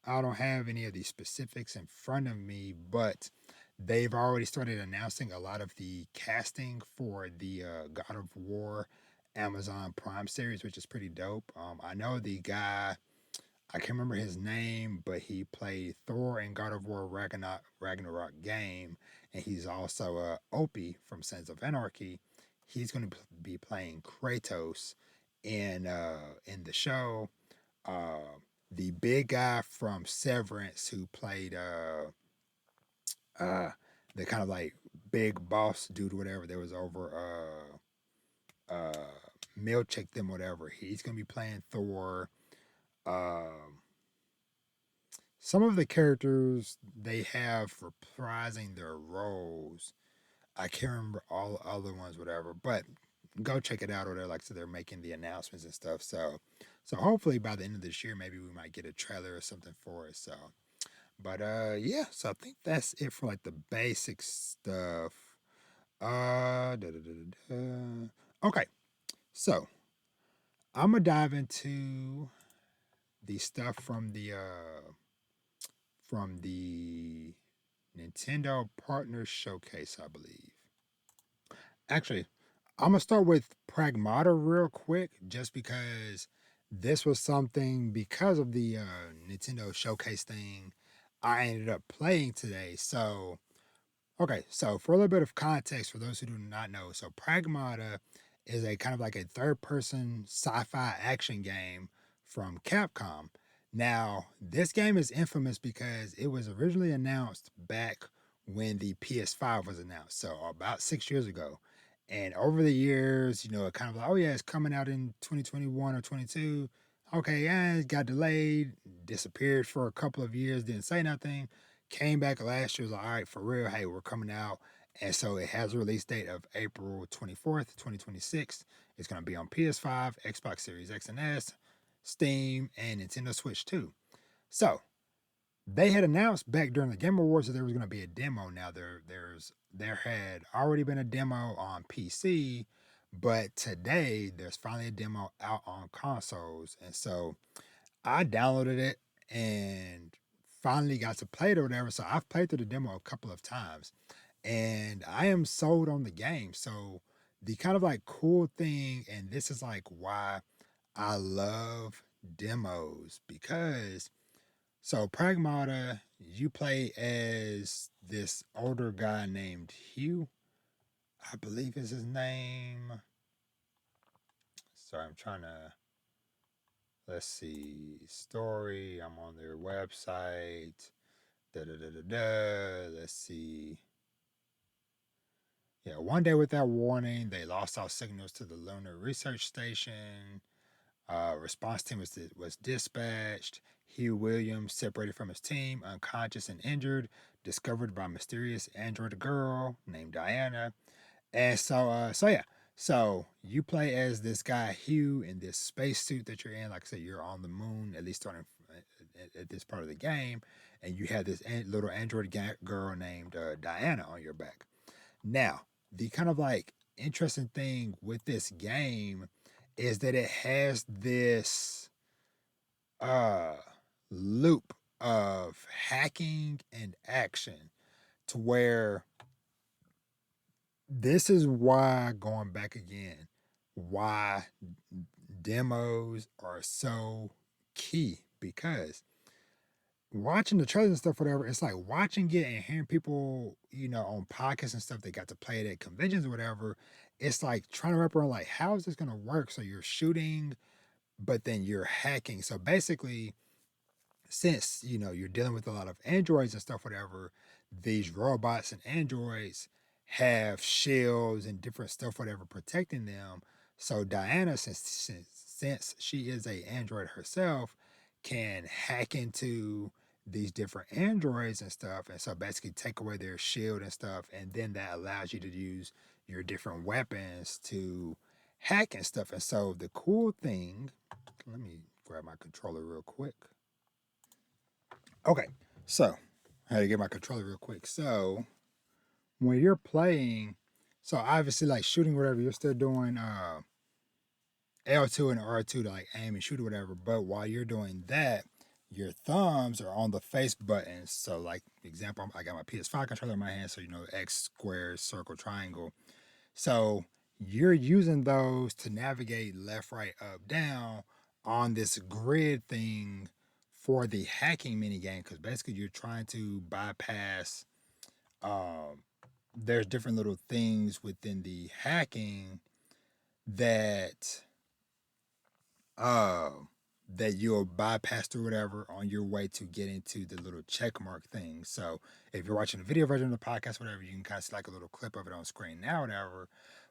I don't have any of the specifics in front of me, but they've already started announcing a lot of the casting for the God of War Amazon Prime series, which is pretty dope. I know the guy. I can't remember his name, but he played Thor in God of War Ragnarok game, and he's also Opie from Sons of Anarchy. He's going to be playing Kratos in the show. Uh, the big guy from Severance who played uh, the kind of like big boss dude, whatever. That was over Milchek them, whatever. He's going to be playing Thor. Um, some of the characters they have reprising their roles. I can't remember all the other ones, whatever, but go check it out or they're like so they're making the announcements and stuff. So hopefully by the end of this year maybe we might get a trailer or something for it. So but yeah, so I think that's it for like the basic stuff. Da, da, da, da, da. Okay, so I'm gonna dive into the stuff from the Nintendo Partner Showcase, I believe. Actually, I'm gonna start with Pragmata real quick, just because this was something because of the Nintendo Showcase thing I ended up playing today. So okay, so for a little bit of context for those who do not know, so Pragmata is a kind of like a third person sci fi action game from Capcom. Now, this game is infamous because it was originally announced back when the PS5 was announced, so about 6 years ago. And over the years, it kind of like, oh yeah, it's coming out in 2021 or 22. Okay, yeah, it got delayed, disappeared for a couple of years, didn't say nothing. Came back last year, was like, all right, for real, hey, we're coming out. And so it has a release date of April 24th, 2026. It's going to be on PS5, Xbox Series X and S, Steam, and Nintendo Switch 2. So they had announced back during the Game Awards that there was going to be a demo. Now there had already been a demo on PC, but today there's finally a demo out on consoles. And so I downloaded it and finally got to play it or whatever. So I've played through the demo a couple of times and I am sold on the game. So the kind of like cool thing, and this is like why I love demos, because so Pragmata, you play as this older guy named Hugh, I believe is his name. Sorry, I'm trying to, let's see, story. I'm on their website. Da da da da da. Let's see. Yeah, one day without warning, they lost all signals to the lunar research station. Response team was dispatched. Hugh Williams, separated from his team, unconscious and injured, discovered by mysterious android girl named Diana. And so yeah, so you play as this guy Hugh in this spacesuit that you're in. Like I said, you're on the moon, at least starting at this part of the game, and you have this little android girl named Diana on your back. Now, the kind of like interesting thing with this game is that it has this uh loop of hacking and action to where this is why, going back again, why demos are so key, because watching the trailers and stuff, whatever, it's like watching it and hearing people, on podcasts and stuff that got to play it at conventions or whatever. it's like trying to wrap around like how is this gonna work? So you're shooting, but then you're hacking. So basically, since you're dealing with a lot of androids and stuff, whatever, these robots and androids have shields and different stuff, whatever, protecting them. So Diana, since she is a android herself, can hack into these different androids and stuff, and so basically take away their shield and stuff, and then that allows you to use your different weapons to hack and stuff. And so the cool thing, let me grab my controller real quick. Okay, so I had to get my controller real quick. So when you're playing, so obviously like shooting whatever, you're still doing L2 and R2 to like aim and shoot or whatever. But while you're doing that, your thumbs are on the face buttons. So like example, I got my PS5 controller in my hand, so X, square, circle, triangle. So you're using those to navigate left, right, up, down on this grid thing for the hacking mini game, because basically you're trying to bypass. Um, there's different little things within the hacking that uh, that you'll bypass or whatever on your way to get into the little check mark thing. So if you're watching the video version of the podcast, whatever, you can kind of see like a little clip of it on screen now, whatever.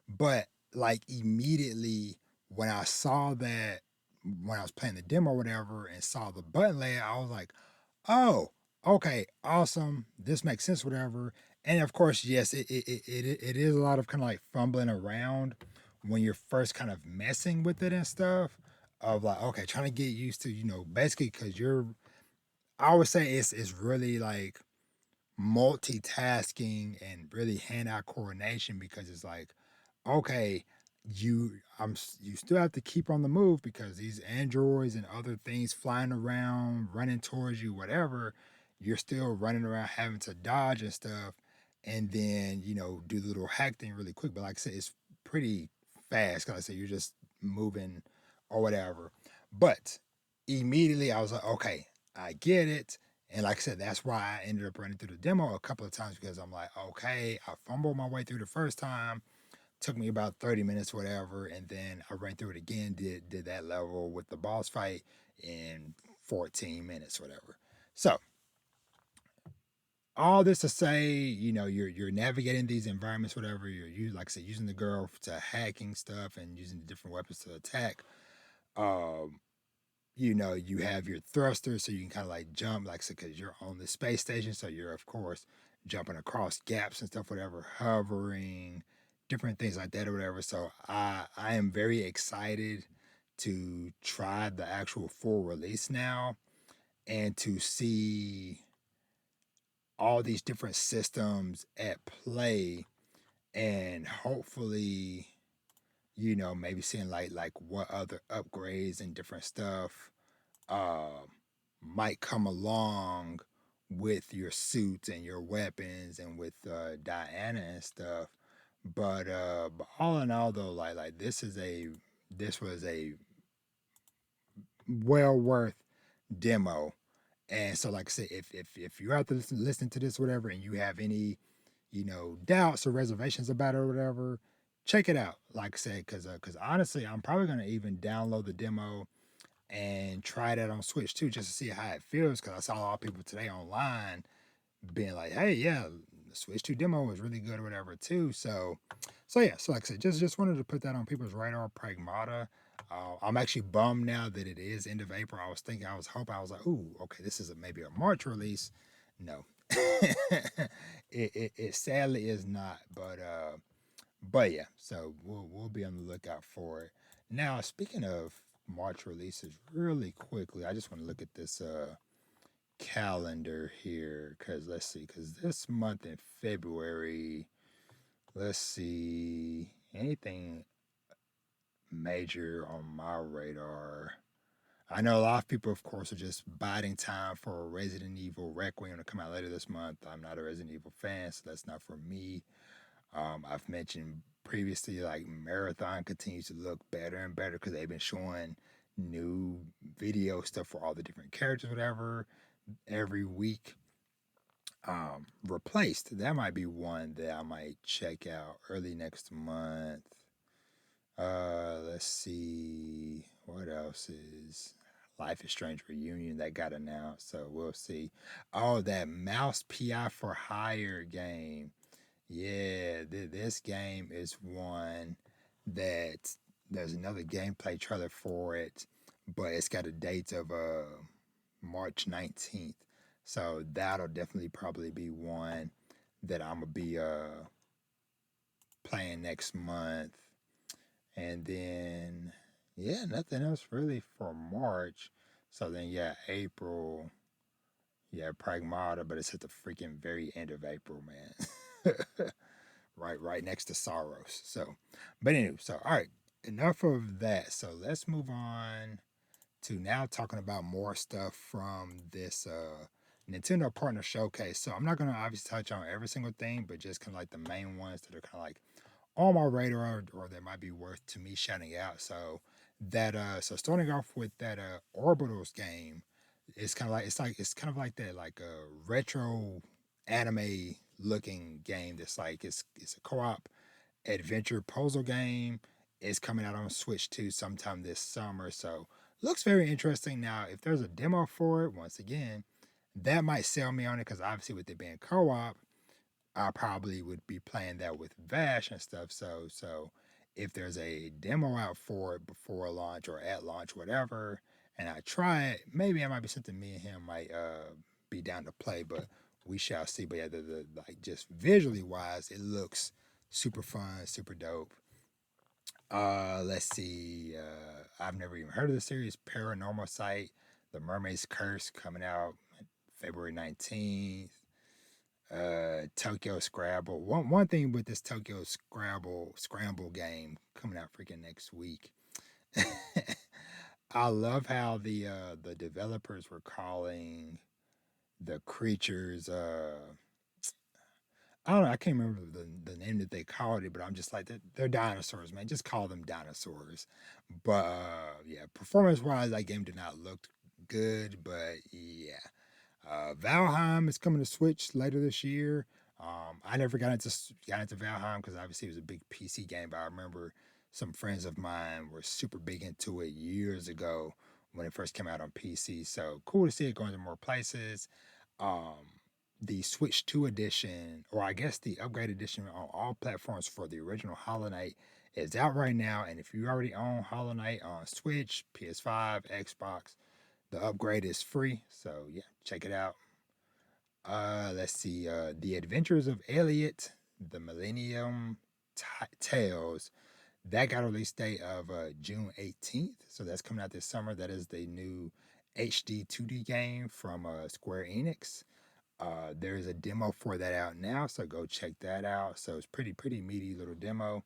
But like immediately when I saw that, when I was playing the demo, whatever, and saw the button layout, I was like, oh, okay, awesome. This makes sense, whatever. And of course, yes, it is a lot of kind of like fumbling around when you're first kind of messing with it and stuff. Of like, okay, trying to get used to, basically because I would say it's really like multitasking and really hand-eye coordination, because it's like, okay, you still have to keep on the move because these androids and other things flying around, running towards you, whatever, you're still running around having to dodge and stuff, and then do the little hack thing really quick. But like I said, it's pretty fast because I said you're just moving or whatever. But immediately I was like, okay, I get it. And like I said, that's why I ended up running through the demo a couple of times, because I'm like, okay, I fumbled my way through the first time, took me about 30 minutes, whatever, and then I ran through it again, did that level with the boss fight in 14 minutes, whatever. So all this to say, you're navigating these environments, whatever. Like I said, using the girl to hacking stuff and using the different weapons to attack. Um, you have your thrusters, so you can kind of like jump, like I said, because you're on the space station, so you're of course jumping across gaps and stuff, whatever, hovering, different things like that or whatever. So I am very excited to try the actual full release now, and to see all these different systems at play, and hopefully maybe seeing like what other upgrades and different stuff uh, might come along with your suits and your weapons and with Diana and stuff. But all in all though, like this was a well worth demo. And so like I said, if you're out there listening to this, whatever, and you have any, doubts or reservations about it or whatever, check it out. Like I said, because honestly, I'm probably gonna even download the demo and try that on Switch too, just to see how it feels. Because I saw a lot of people today online being like, "Hey, yeah, the Switch 2 demo was really good or whatever too." So yeah. So like I said, just wanted to put that on people's radar. Pragmata. I'm actually bummed now that it is end of April. I was hoping, I was like, "Ooh, okay, this is maybe a March release." No, it sadly is not. But yeah. So we'll be on the lookout for it. Now, speaking of March releases, really quickly, I just want to look at this calendar here, because let's see, because this month in February, let's see, anything major on my radar. I know a lot of people, of course, are just biding time for Resident Evil Requiem to come out later this month. I'm not a Resident Evil fan, so that's not for me. I've mentioned previously, like Marathon continues to look better and better because they've been showing new video stuff for all the different characters, whatever, every week. Replaced, that might be one that I might check out early next month. Let's see what else is Life is Strange Reunion that got announced, so we'll see. Oh, that Mouse PI for Hire game. Yeah, this game is one that there's another gameplay trailer for it, but it's got a date of March 19th. So that'll definitely probably be one that I'm gonna be playing next month. And then yeah, nothing else really for March. So then yeah, April, yeah, Pragmata, but it's at the freaking very end of April, man. right next to Sorrows. So, but anyway, so all right, enough of that. So let's move on to now talking about more stuff from this Nintendo Partner Showcase. So I'm not gonna obviously touch on every single thing, but just kind of like the main ones that are kind of like on my radar or that might be worth to me shouting out. So that so starting off with that Orbitals game, it's kind of like that like a retro anime looking game that's like it's a co-op adventure puzzle game. It's coming out on Switch 2 sometime this summer. So looks very interesting. Now, if there's a demo for it, once again, that might sell me on it because obviously with it being co-op, I probably would be playing that with Vash and stuff. So if there's a demo out for it before launch or at launch, whatever, and I try it, maybe it might be something me and him might be down to play, but we shall see. But yeah, the like just visually wise, it looks super fun, super dope. Let's see. I've never even heard of the series. Paranormal Site, The Mermaid's Curse, coming out February 19th. Tokyo Scrabble. One thing with this Tokyo Scramble game coming out freaking next week. I love how the developers were calling the creatures I don't know, I can't remember the name that they called it, but I'm just like they're dinosaurs, man. Just call them dinosaurs. But yeah, performance wise, that game did not look good, but yeah. Valheim is coming to Switch later this year. I never got into Valheim because obviously it was a big PC game, but I remember some friends of mine were super big into it years ago when it first came out on PC. So cool to see it going to more places. Um, the Switch 2 edition, or I guess the upgrade edition on all platforms for the original Hollow Knight is out right now. And if you already own Hollow Knight on Switch, PS5, Xbox, the upgrade is free. So yeah, check it out. Let's see. The Adventures of Elliot, the Millennium Tales. That got a release date of June 18th. So that's coming out this summer. That is the new HD 2D game from Square Enix. There's a demo for that out now, so go check that out. So it's pretty meaty little demo.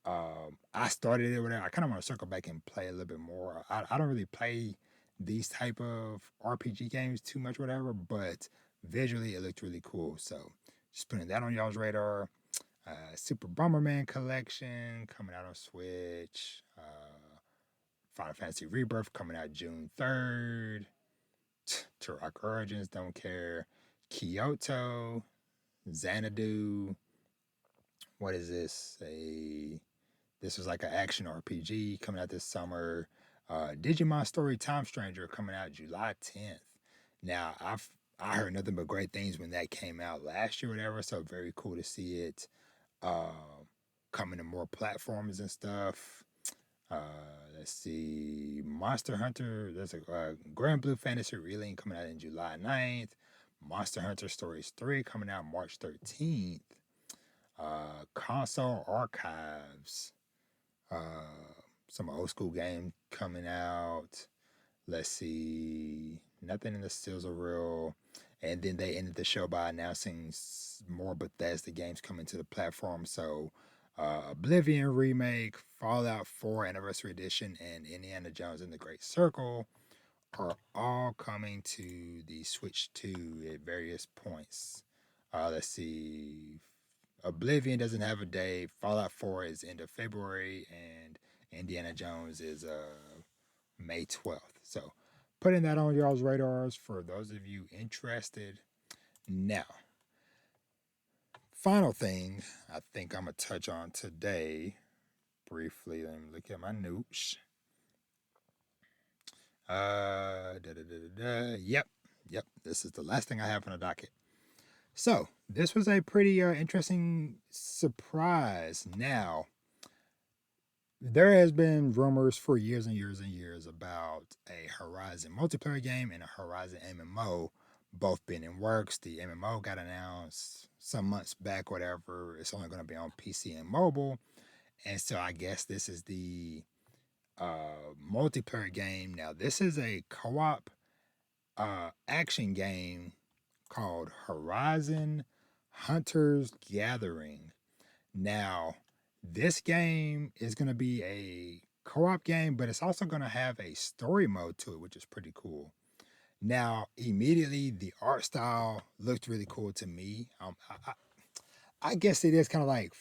I started it whatever. I kind of want to circle back and play a little bit more. I don't really play these type of RPG games too much, whatever. But visually, it looked really cool. So just putting that on y'all's radar. Super Bomberman Collection coming out on Switch. Final Fantasy Rebirth coming out June 3rd. Turok Origins, don't care. Kyoto, Xanadu. What is this? This was like an action RPG coming out this summer. Digimon Story Time Stranger coming out July 10th. Now I heard nothing but great things when that came out last year, or whatever. So very cool to see it coming to more platforms and stuff. Let's see, Monster Hunter. There's a Grand Blue Fantasy Reeling coming out in July 9th. Monster Hunter Stories 3 coming out March 13th. Console Archives. Some old school game coming out. Let's see. Nothing in the stills are real. And then they ended the show by announcing more Bethesda games coming to the platform. So, Oblivion Remake, Fallout 4 Anniversary Edition, and Indiana Jones and the Great Circle are all coming to the Switch 2 at various points. Let's see. Oblivion doesn't have a day. Fallout 4 is end of February, and Indiana Jones is May 12th. So, putting that on y'all's radars for those of you interested. Now, final thing I think I'm going to touch on today, briefly. Let me look at my notes. Yep, yep. This is the last thing I have on the docket. So this was a pretty interesting surprise. Now, there has been rumors for years and years and years about a Horizon multiplayer game and a Horizon MMO both being in works. The MMO got announced some months back, whatever. It's only going to be on PC and mobile. And so I guess this is the multiplayer game. Now, this is a co op action game called Horizon Hunters Gathering. Now, this game is going to be a co op game, but it's also going to have a story mode to it, which is pretty cool. Now, immediately, the art style looked really cool to me. I guess it is kind of like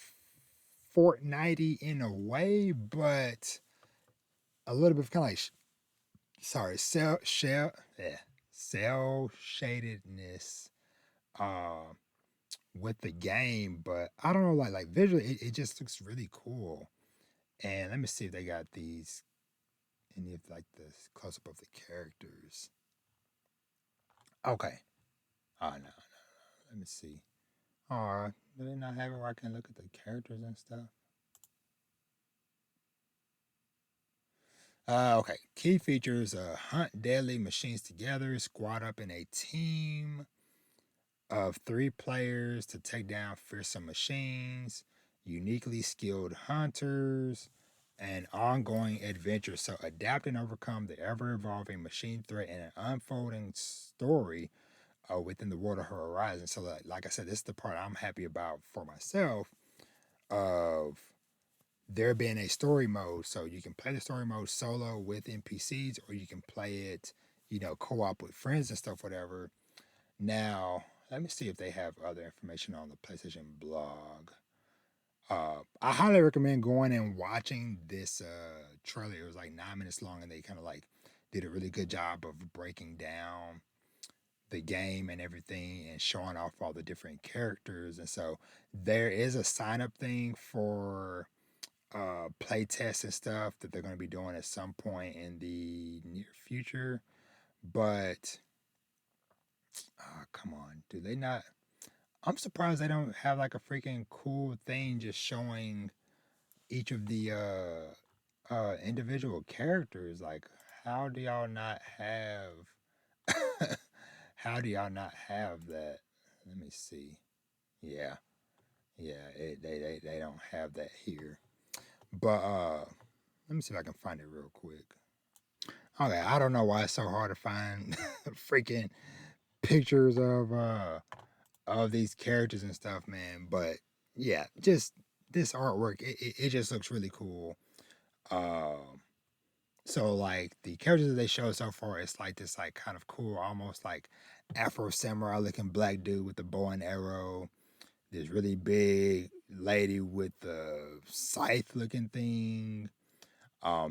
Fortnite in a way, but a little bit kind of like, cell shadedness uh, with the game, but I don't know, like visually, it just looks really cool. And let me see if they got these any of like the close up of the characters. Okay. Oh no. Let me see. Oh, do they not have it where I can look at the characters and stuff? Okay. Key features: hunt deadly machines together, squad up in a team of 3 players to take down fearsome machines, uniquely skilled hunters, and ongoing adventure. So adapt and overcome the ever-evolving machine threat and an unfolding story within the world of Horizon. So like I said, this is the part I'm happy about for myself of there being a story mode. So you can play the story mode solo with NPCs, or you can play it, co-op with friends and stuff, whatever. Now, let me see if they have other information on the PlayStation blog. I highly recommend going and watching this trailer. It was like 9 minutes long, and they kind of like did a really good job of breaking down the game and everything and showing off all the different characters. And so there is a sign up thing for play tests and stuff that they're going to be doing at some point in the near future. But come on, do they not? I'm surprised they don't have like a freaking cool thing just showing each of the individual characters. Like, how do y'all not have? How do y'all not have that? Let me see. Yeah, yeah. They don't have that here. But let me see if I can find it real quick. Okay, I don't know why it's so hard to find freaking pictures of these characters and stuff, man. But yeah, just this artwork, it just looks really cool. Um, so like the characters that they showed so far, it's like this like kind of cool, almost like Afro samurai looking black dude with the bow and arrow. This really big lady with the scythe looking thing.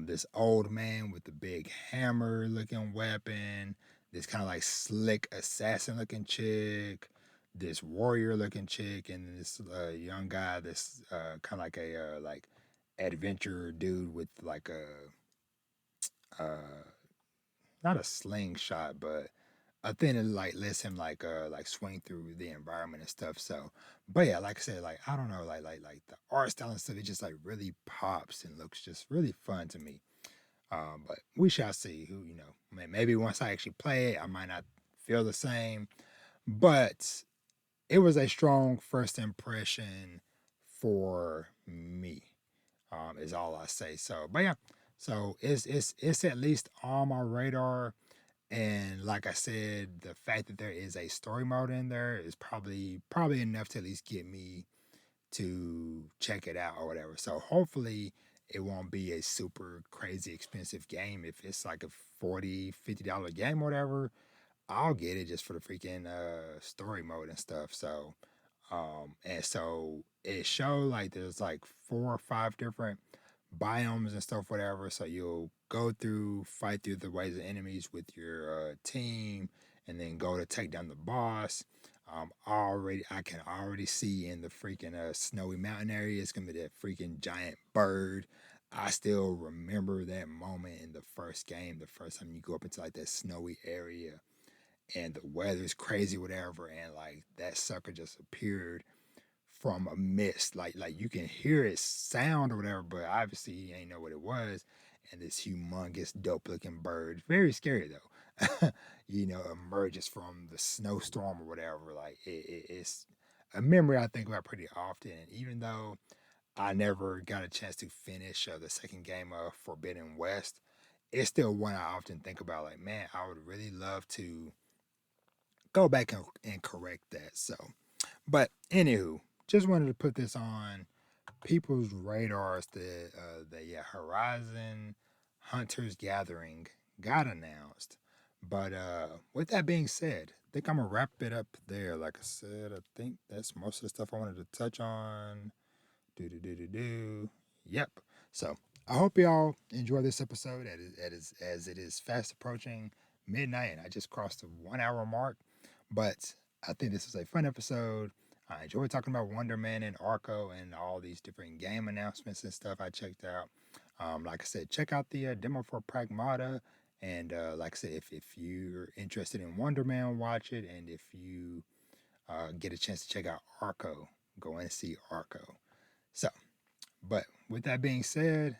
This old man with the big hammer looking weapon, this kind of like slick assassin looking chick, this warrior looking chick, and this young guy, this kind of like a like adventure dude with like a not a slingshot, but a thing that like lets him like swing through the environment and stuff. So, but yeah, like I said, like I don't know, like the art style and stuff, it just like really pops and looks just really fun to me. But we shall see. Who maybe once I actually play it, I might not feel the same. But it was a strong first impression for me. Is all I say. So, but yeah, so it's at least on my radar. And like I said, the fact that there is a story mode in there is probably enough to at least get me to check it out or whatever. So hopefully it won't be a super crazy expensive game. If it's like a $40-$50 game or whatever, I'll get it just for the freaking story mode and stuff. So and so it showed like there's like 4 or 5 different biomes and stuff, whatever. So you'll go through, fight through the waves of enemies with your team, and then go to take down the boss. I can already see in the freaking snowy mountain area. It's gonna be that freaking giant bird. I still remember that moment in the first game, the first time you go up into like that snowy area and the weather's crazy, whatever, and like that sucker just appeared from a mist. Like you can hear it sound or whatever, but obviously you ain't know what it was. And this humongous, dope looking bird, very scary though, emerges from the snowstorm or whatever. Like it's a memory I think about pretty often. And even though I never got a chance to finish the second game of Forbidden West, it's still one I often think about. Like, man, I would really love to go back and correct that. So, but anywho, just wanted to put this on people's radars that the Horizon Hunters Gathering got announced. But with that being said, I think I'm gonna wrap it up there. Like I said, I think that's most of the stuff I wanted to touch on. Do do do do do. Yep. So I hope y'all enjoy this episode as it is fast approaching midnight, and I just crossed the 1 hour mark. But I think this was a fun episode. I enjoyed talking about Wonder Man and Arco and all these different game announcements and stuff I checked out. Like I said, check out the demo for Pragmata. And like I said, if you're interested in Wonder Man, watch it. And if you get a chance to check out Arco, go and see Arco. So, but with that being said,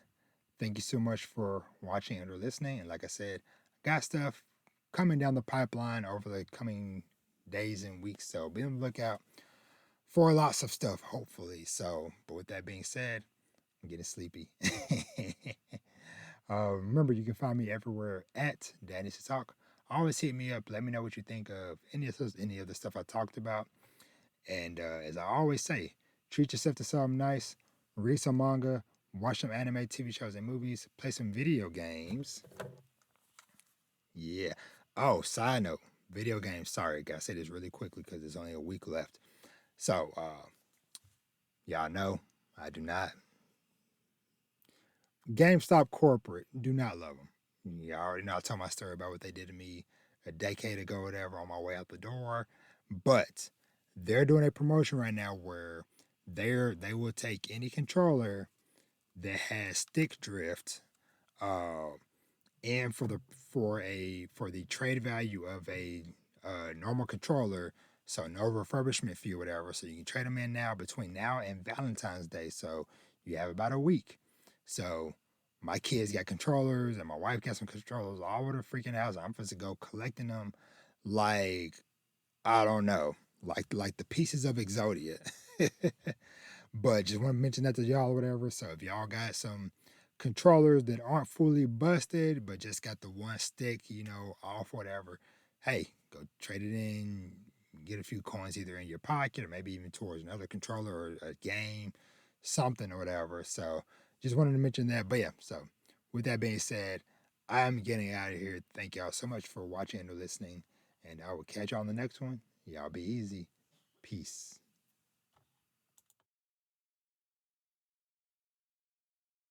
thank you so much for watching and or listening. And like I said, got stuff coming down the pipeline over the coming days and weeks. So be on the lookout for lots of stuff, hopefully. So, but with that being said, I'm getting sleepy. Remember, you can find me everywhere at Danny to Talk. Always hit me up. Let me know what you think of any of the stuff I talked about. And as I always say, treat yourself to something nice. Read some manga. Watch some anime, TV shows, and movies. Play some video games. Yeah. Oh, side note, video games. Sorry, gotta say this really quickly because there's only a week left. So, y'all know I do not. GameStop corporate, do not love them. Y'all already know I told my story about what they did to me a decade ago, or whatever, on my way out the door. But they're doing a promotion right now where they will take any controller that has stick drift, uh, and for the trade value of a normal controller, so no refurbishment fee or whatever. So you can trade them in now between now and Valentine's Day. So you have about a week. So my kids got controllers and my wife got some controllers all over the freaking house. I'm supposed to go collecting them like I don't know, like the pieces of Exodia. But just want to mention that to y'all or whatever. So if y'all got some controllers that aren't fully busted, but just got the one stick, off whatever, hey, go trade it in, get a few coins either in your pocket or maybe even towards another controller or a game, something or whatever. So just wanted to mention that. But yeah, so with that being said, I'm getting out of here. Thank y'all so much for watching and listening. And I will catch y'all on the next one. Y'all be easy. Peace.